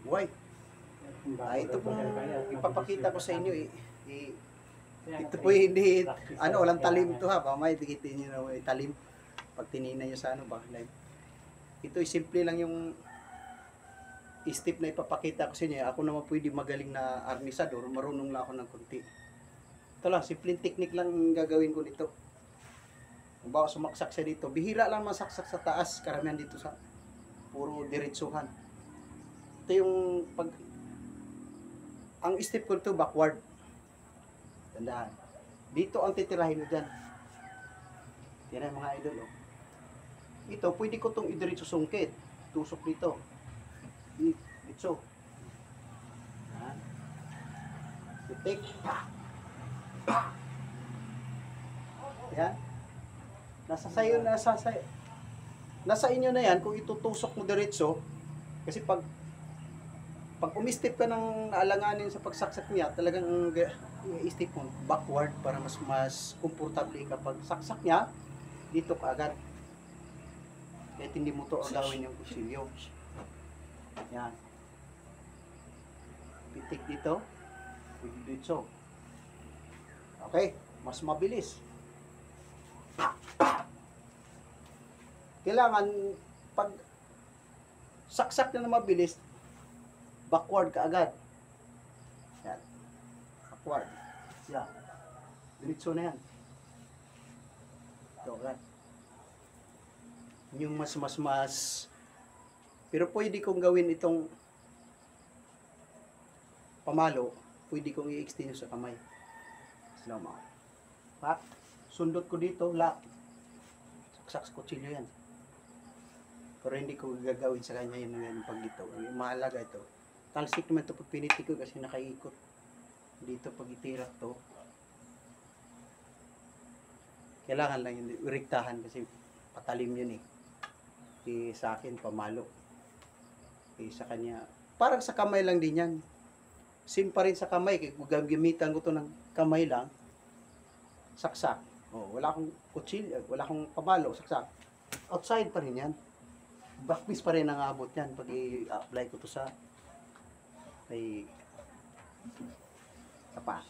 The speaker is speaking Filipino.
buhay. Ito pong ipapakita ko sa inyo ito po hindi walang talim to ha, mamay dikitin niyo na may talim pag tinina niyo sa ba live. Ito simple lang yung step na ipapakita ko sa inyo. Ako naman pwede magaling na arnisador, marunong lang ako ng konti. Ito lang, simpleng technique lang gagawin ko dito. Kung baka sumaksak siya dito, bihira lang masaksak sa taas, karamihan dito sa puro diretsuhan. Ito yung ang step ko ito backward. Tandaan. Dito ang titirahin mo dyan. Yan mga idol. Oh. Ito, pwede ko itong idiretso sungkit. Tusok dito. Dito. Yan. Titik. Yan. Nasa inyo na yan kung itutusok mo diretso. Kasi pag umistip ka ng alanganin sa pagsaksak niya, talagang i-step mo backward para mas komportable kapag saksak niya, dito ka agad. Kahit hindi mo to agawin yung kutsilyo. Yan. Pitik dito. Dito. Okay, mas mabilis. Kailangan pag saksak na mabilis, backward ka agad. Yan. Backward. Yan. Diretso na yan. Ito agad. Yung mas. Pero pwede kong gawin itong pamalo. Pwede kong i-extend sa kamay. Salamat. Pak. Sundot ko dito. Lock. Saksak sa kutsilyo yan. Pero hindi ko gagawin sa kanya yung pag ito. Mahalaga ito. Talsik naman ito pag piniti ko kasi nakaikot. Dito pag itirak to. Kailangan lang yung rektahan kasi patalim yun eh. Sa akin pamalo. Sa kanya. Parang sa kamay lang din yan. Same pa rin sa kamay. Gamitan ko to ng kamay lang. Saksak. Wala akong kutsilyo. Wala akong pamalo. Saksak. Outside pa rin yan. Backpiece pa rin ang abot yan pag i-apply ko to sa may tapa.